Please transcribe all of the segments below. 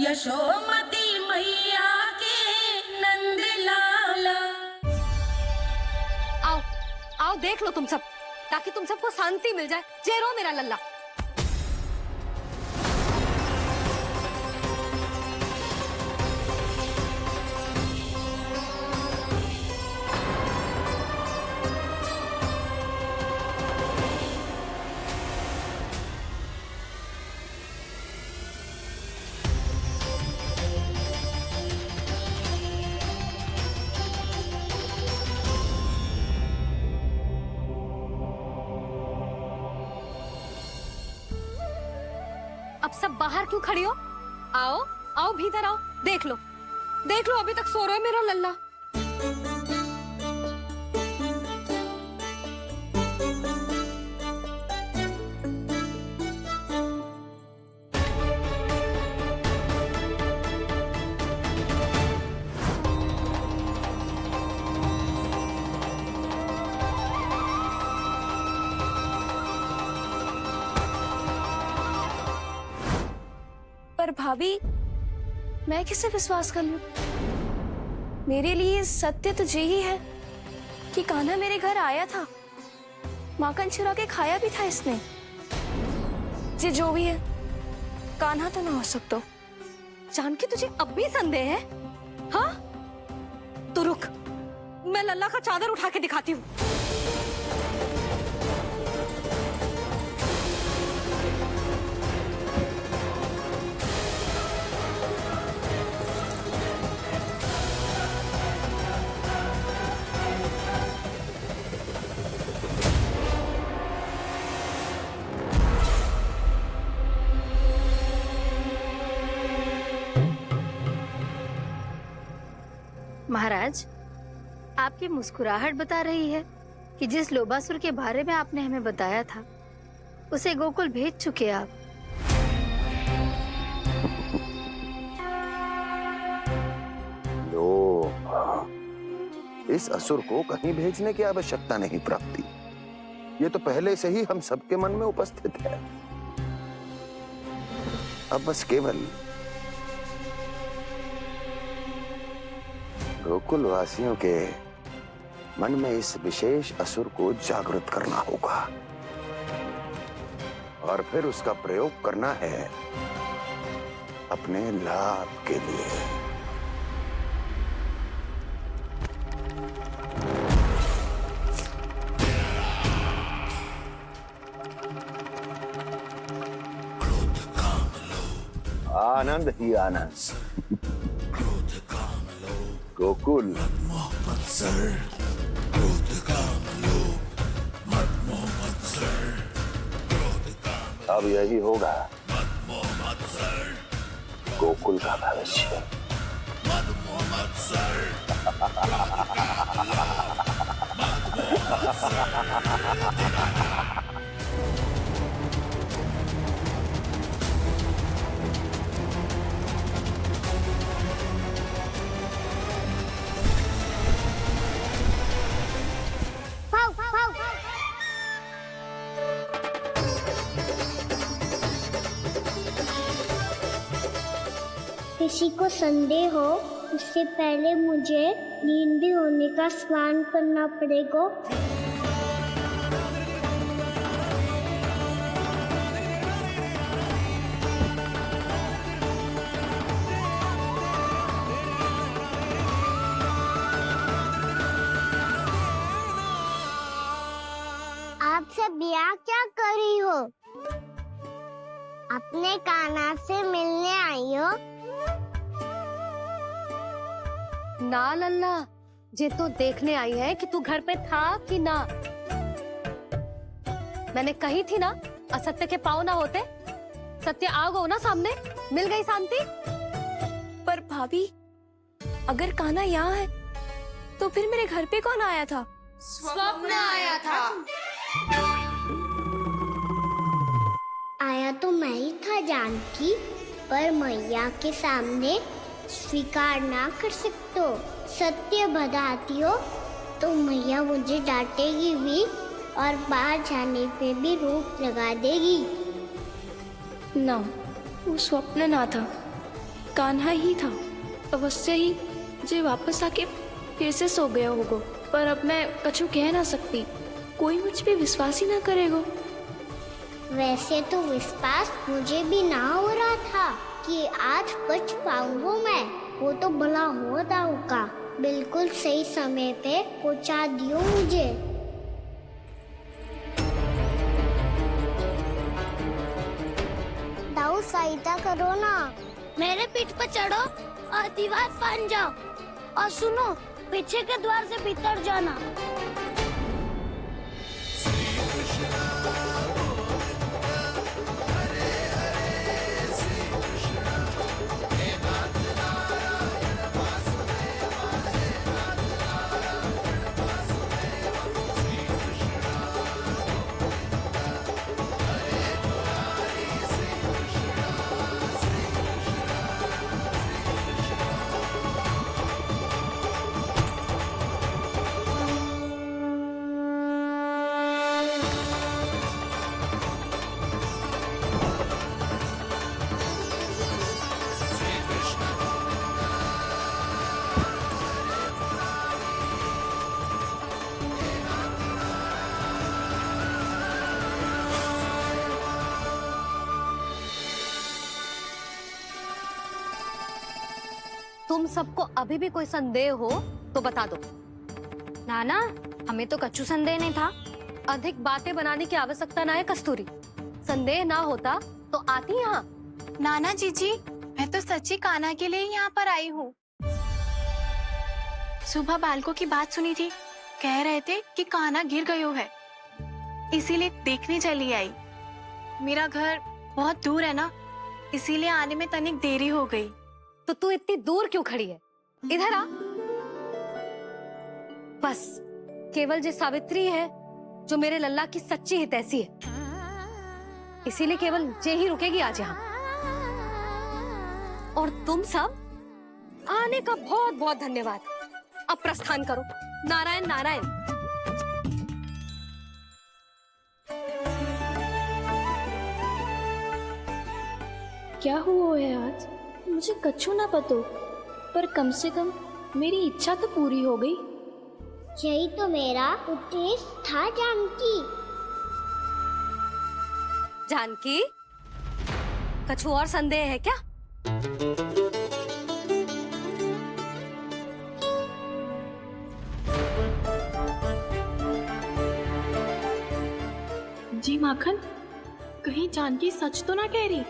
यशोमती मैया के नंद लाला। आओ आओ देख लो तुम सब, ताकि तुम सबको शांति मिल जाए। जय रो मेरा लल्ला। अब सब बाहर क्यों खड़ी हो? आओ आओ भीतर आओ, देख लो अभी तक सो रहा है मेरा लल्ला। पर भाभी, मैं किसे विश्वास कर लूं? मेरे लिए सत्य तो यही है कि कान्हा मेरे घर आया था, माखन चुरा के खाया भी था इसने। ये जो भी है, कान्हा तो ना हो सकता। जानकी तुझे अब भी संदेह है? हाँ तो रुक, मैं लल्ला का चादर उठा के दिखाती हूँ। महाराज, आपकी मुस्कुराहट बता रही है कि जिस लोबासुर के बारे में आपने हमें बताया था, उसे गोकुल भेज चुके आप। इस असुर को कहीं भेजने की आवश्यकता नहीं प्राप्ति। ये तो पहले से ही हम सबके मन में उपस्थित है। अब बस केवल गोकुल वासियों के मन में इस विशेष असुर को जागृत करना होगा और फिर उसका प्रयोग करना है अपने लाभ के लिए। आनंद ही आनंद। गोकुल अब यही होगा गोकुल का भविष्य। किसी को संदेह हो, उससे पहले मुझे नींद भी होने का स्नान करना पड़ेगा। आप सब यहाँ क्या कर रही हो? अपने कान्हा से मिलने आई हो? ना लल्ला, जे तो देखने आई है कि तू घर पे था कि ना। मैंने कही थी ना, असत्य के पांव ना होते। सत्य आ गो ना सामने, मिल गई शांति। पर भाभी, अगर कान्हा यहाँ है तो फिर मेरे घर पे कौन आया था? स्वप्न आया था। आया तो मैं ही था जानकी, पर मैया के सामने स्वीकार ना कर सकते हो। सत्य बताती हो तो मैया मुझे डांटेगी भी और बाहर जाने पे भी रोक लगा देगी। ना, वो स्वप्न ना था। कान्हा ही था। अवश्य ही जे वापस आके फिर से सो गया होगा। पर अब मैं कछु कह ना सकती, कोई मुझ पे विश्वास ही ना करेगा। वैसे तो विश्वास मुझे भी ना हो रहा था कि आज बच पाऊंगा मैं। वो तो भला हो दाऊ का, बिल्कुल सही समय पे पहुंचा दियो मुझे। दाऊ सहायता करो ना। मेरे पीठ पर चढ़ो और दीवार फान जाओ, और सुनो, पीछे के द्वार से भीतर जाना। तुम सबको अभी भी कोई संदेह हो तो बता दो। नाना, हमें तो कच्चू संदेह नहीं था। अधिक बातें बनाने की आवश्यकता ना है कस्तूरी। संदेह ना होता तो आती यहाँ। नाना जीजी, मैं तो सच्ची कान्हा के लिए यहाँ पर आई हूँ। सुबह बालकों की बात सुनी थी, कह रहे थे कि कान्हा गिर गयो है, इसीलिए देखने चली आई। मेरा घर बहुत दूर है ना, इसीलिए आने में तनिक देरी हो गई। तो तू इतनी दूर क्यों खड़ी है? इधर आ। बस केवल जे सावित्री है जो मेरे लल्ला की सच्ची हितैषी है, इसीलिए केवल जे ही रुकेगी आज यहाँ। और तुम सब आने का बहुत बहुत धन्यवाद। अब प्रस्थान करो। नारायण नारायण। क्या हुआ है आज? मुझे कछु ना पतो, पर कम से कम मेरी इच्छा तो पूरी हो गई। यही तो मेरा उद्देश्य था जानकी। जानकी, कछु और संदेह है क्या? जी माखन, कहीं जानकी सच तो ना कह रही?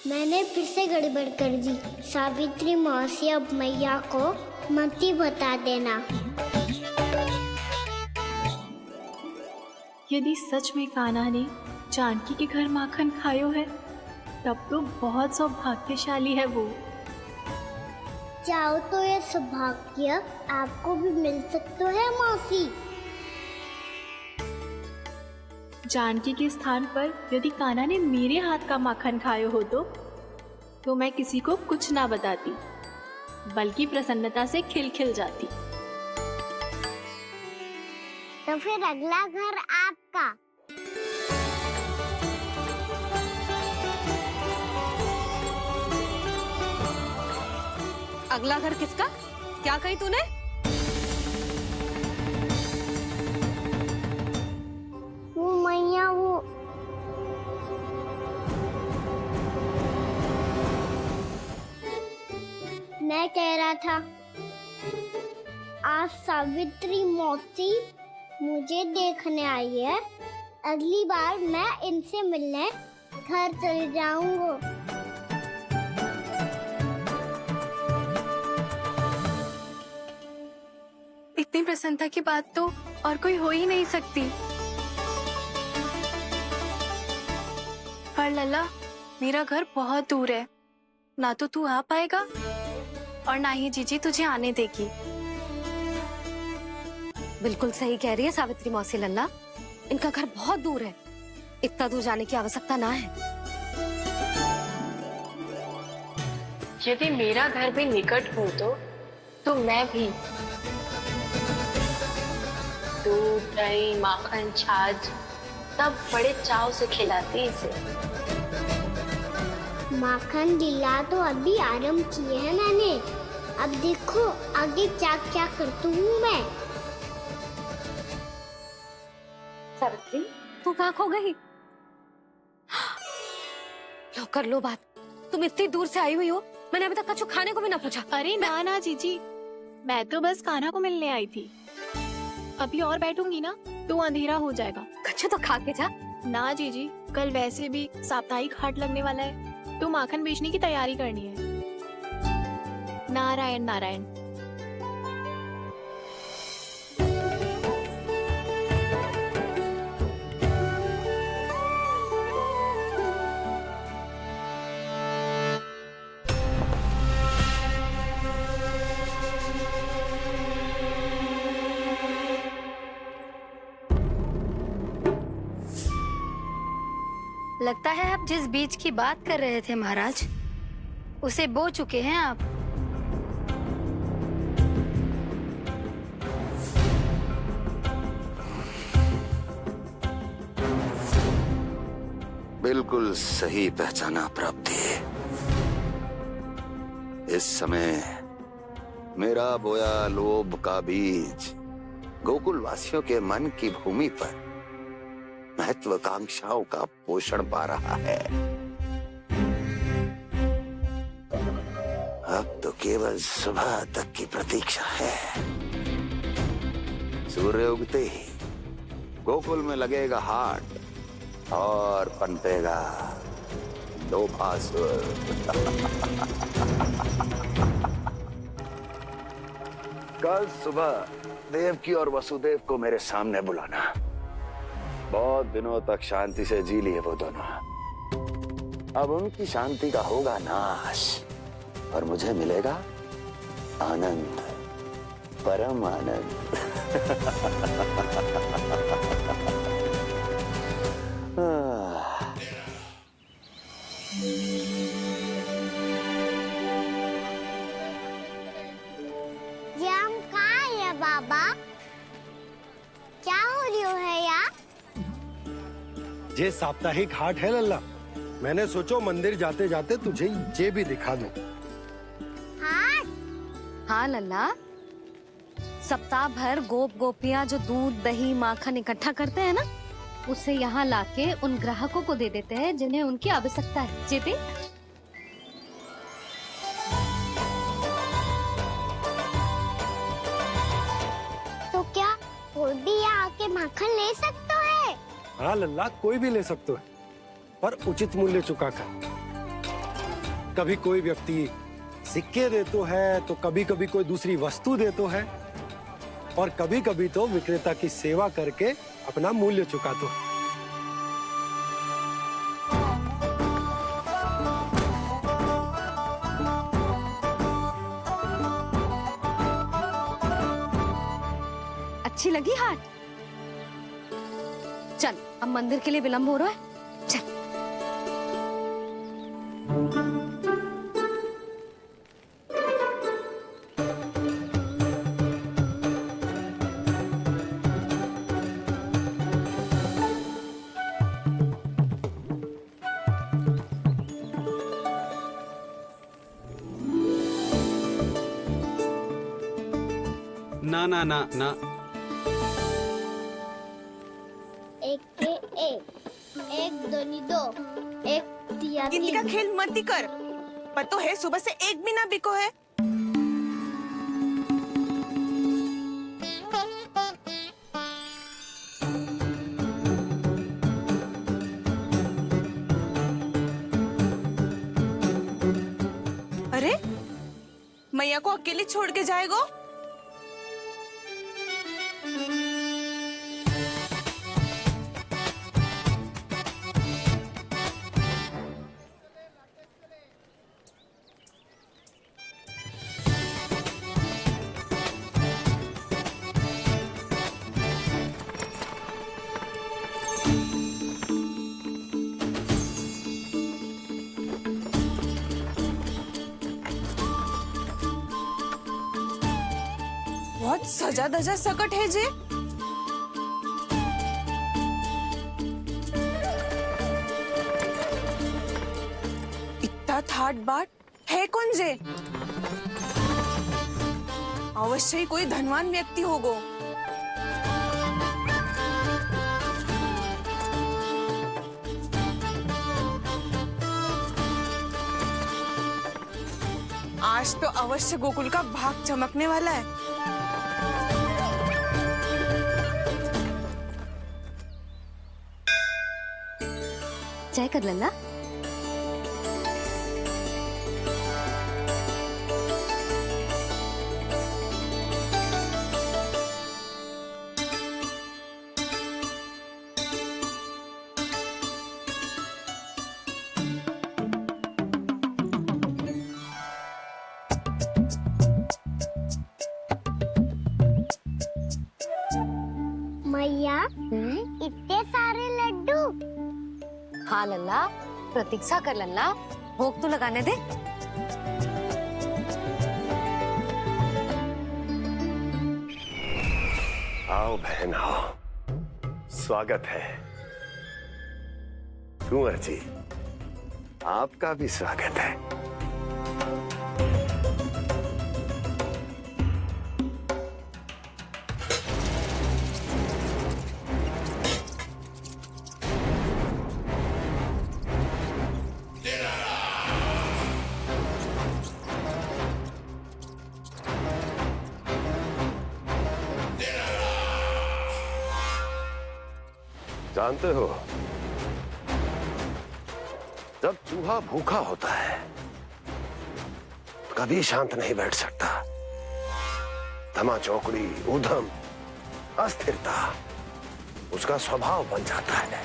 मैंने फिर से गड़बड़ कर दी। सावित्री मौसी अब मैया को मत ही बता देना। यदि सच में कान्हा ने जानकी के घर माखन खायो है, तब तो बहुत सौभाग्यशाली है वो। चाहो तो ये सौभाग्य आपको भी मिल सकता है मौसी। जानकी के स्थान पर यदि कान्हा ने मेरे हाथ का माखन खायो हो तो मैं किसी को कुछ ना बताती, बल्कि प्रसन्नता से खिलखिल जाती। तो फिर अगला घर आपका। अगला घर किसका? क्या कही तूने? वो मैया, वो मैं कह रहा था, आज सावित्री मौसी मुझे देखने आई है। अगली बार मैं इनसे मिलने घर चले जाऊंगा। इतनी प्रसन्नता की बात तो और कोई हो ही नहीं सकती। पर लल्ला, मेरा घर बहुत दूर है, ना तो तू आ पाएगा और ना ही जीजी तुझे आने देगी। बिल्कुल सही कह रही है सावित्री मौसी लल्ला, इनका घर बहुत दूर है, इतना दूर जाने की आवश्यकता ना है। यदि मेरा घर भी निकट हो तो मैं भी दूध दही माखन छाछ सब बड़े चाव से खिलाती इसे। माखन लीला तो अभी आरंभ किए है मैंने, अब देखो आगे क्या क्या करती हूँ मैं। सावित्री, तू कहाँ खो गई? लो कर लो बात, तुम इतनी दूर से आई हुई हो, मैंने अभी तक कछु खाने को भी ना पूछा। अरे ना ना जीजी, मैं तो बस कान्हा को मिलने आई थी। अभी और बैठूंगी ना तो अंधेरा हो जाएगा। कछु तो खा के जा। ना जीजी, कल वैसे भी साप्ताहिक हाट लगने वाला है तो माखन बेचने की तैयारी करनी है। नारायण नारायण। लगता है आप जिस बीज की बात कर रहे थे महाराज, उसे बो चुके हैं आप। बिल्कुल सही पहचाना प्राप्ति। इस समय मेरा बोया लोभ का बीज गोकुल वासियों के मन की भूमि पर महत्वाकांक्षाओं का पोषण पा रहा है। अब तो केवल सुबह तक की प्रतीक्षा है। सूर्य उगते ही गोकुल में लगेगा हाट और पनपेगा लोभासुर। कल सुबह देवकी और वसुदेव को मेरे सामने बुलाना। बहुत दिनों तक शांति से जी लिए वो दोनों, अब उनकी शांति का होगा नाश और मुझे मिलेगा आनंद, परम आनंद। ये हम कहाँ है बाबा? क्या हो रही है यार? ये साप्ताहिक हाट है लल्ला। मैंने सोचो मंदिर जाते जाते तुझे ये भी दिखा दूं। हाट? हाँ लल्ला, सप्ताह भर गोप गोपियाँ जो दूध दही माखन इकट्ठा करते हैं ना, उसे यहाँ लाके उन ग्राहकों को दे देते हैं जिन्हें उनकी आवश्यकता है। जीती? तो क्या कोई भी यहाँ आके माखन ले सकता है? हाँ लल्ला, कोई भी ले सकते है, पर उचित मूल्य चुका कर। कभी कोई व्यक्ति सिक्के देतो है तो कभी कभी कोई दूसरी वस्तु देतो है और कभी कभी तो विक्रेता की सेवा करके अपना मूल्य चुकातो है। अच्छी लगी हाट? चल, अब मंदिर के लिए विलंब हो रहा है, चल। ना ना ना ना, एक थे एक दोनी दो, एक दिया गिनती का तीन। खेल मत ही कर। पर तो है सुबह से एक भी ना बिको है। अरे मैया को अकेले छोड़ के जाएगो? बहुत सजा धजा सकट है जे। थाट बाट है कौन जे? अवश्य ही कोई धनवान व्यक्ति होगो। आज तो अवश्य गोकुल का भाग चमकने वाला है। जय कर लल्ला। मैया इतने सारे लड्डू। हाँ लल्ला, प्रतीक्षा कर लल्ला, भोग तो लगाने दे। आओ बहन आओ, स्वागत है। कुंवर जी, आपका भी स्वागत है। जानते हो, जब चूहा भूखा होता है तो कभी शांत नहीं बैठ सकता। धमा चौकड़ी, ऊधम, अस्थिरता उसका स्वभाव बन जाता है।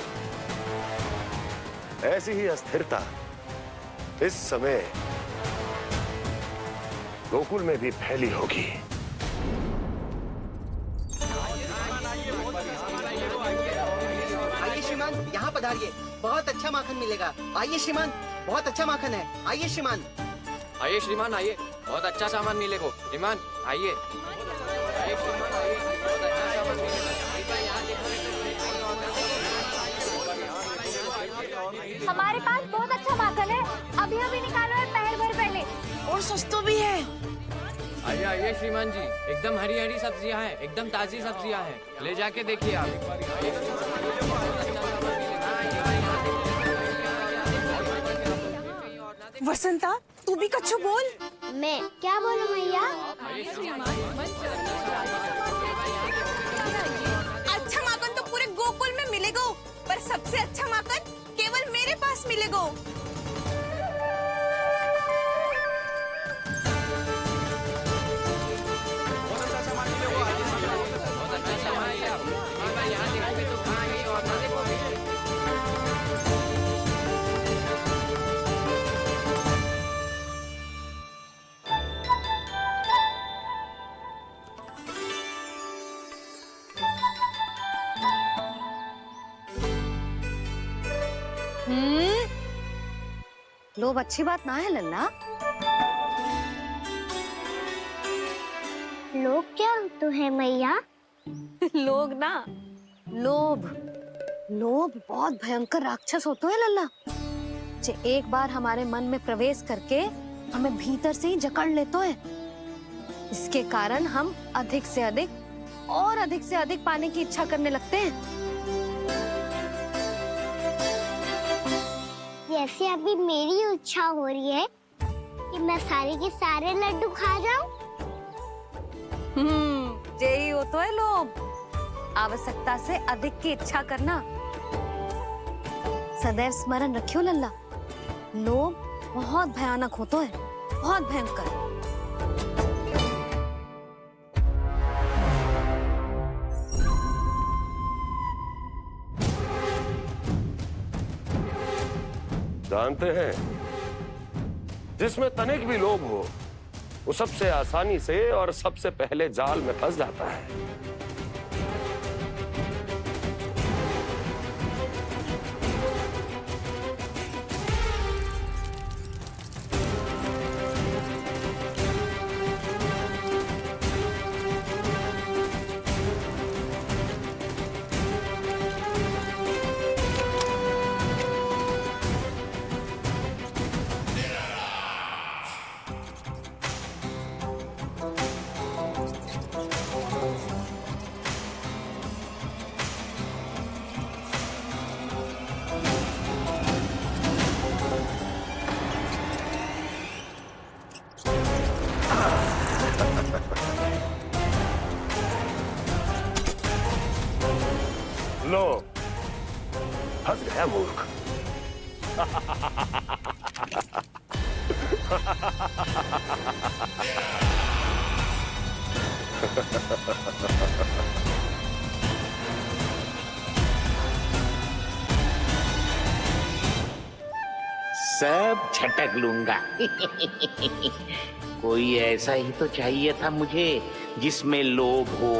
ऐसी ही अस्थिरता इस समय गोकुल में भी फैली होगी। यहाँ पधारिए, बहुत अच्छा माखन मिलेगा। आइए श्रीमान, बहुत अच्छा माखन है। आइए श्रीमान। आइए श्रीमान, आइए, बहुत अच्छा सामान मिलेगा। श्रीमान आइए, आइए श्रीमान, आइए, बहुत अच्छा सामान मिलेगा। हमारे पास बहुत अच्छा माखन है, अभी अभी निकालो है, पहर भर पहले। और सस्ता भी है। आइए आइए श्रीमान जी, एकदम हरी हरी सब्जियां हैं, एकदम ताजी सब्जियां हैं, ले जाके देखिए आप। वसंता, तू भी कच्छु बोल। मैं क्या बोलूं मैया? अच्छा माखन तो पूरे गोकुल में मिलेगा, पर सबसे अच्छा माखन केवल मेरे पास मिलेगा। लोभ अच्छी बात ना है लल्ला। लोग क्या तो है मैया? लोग ना, लोभ। लोभ बहुत भयंकर राक्षस होते हैं लल्ला, जो एक बार हमारे मन में प्रवेश करके हमें भीतर से ही जकड़ लेते हैं। इसके कारण हम अधिक से अधिक और अधिक से अधिक पाने की इच्छा करने लगते हैं। जैसे अभी मेरी इच्छा हो रही है कि मैं सारे के सारे लड्डू खा जाऊं। यही होता है लोभ, आवश्यकता से अधिक की इच्छा करना। सदैव स्मरण रखियो लल्ला, लोभ बहुत भयानक होता है, बहुत भयंकर। जानते हैं, जिसमें तनिक भी लोभ हो वो सबसे आसानी से और सबसे पहले जाल में फंस जाता है। लो, फंस गया मूर्ख। सब झटक लूंगा। कोई ऐसा ही तो चाहिए था मुझे जिसमें लोभ हो।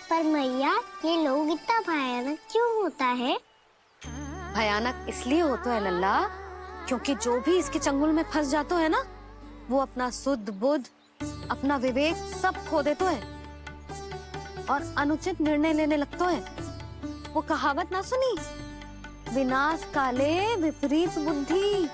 पर मैया ये लोग इतना भयानक क्यों होता है? भयानक इसलिए होता है लल्ला, क्योंकि जो भी इसके चंगुल में फंस जाता है ना, वो अपना शुद्ध बुद्ध, अपना विवेक सब खो देता है और अनुचित निर्णय लेने लगता है। वो कहावत ना सुनी, विनाश काले विपरीत बुद्धि।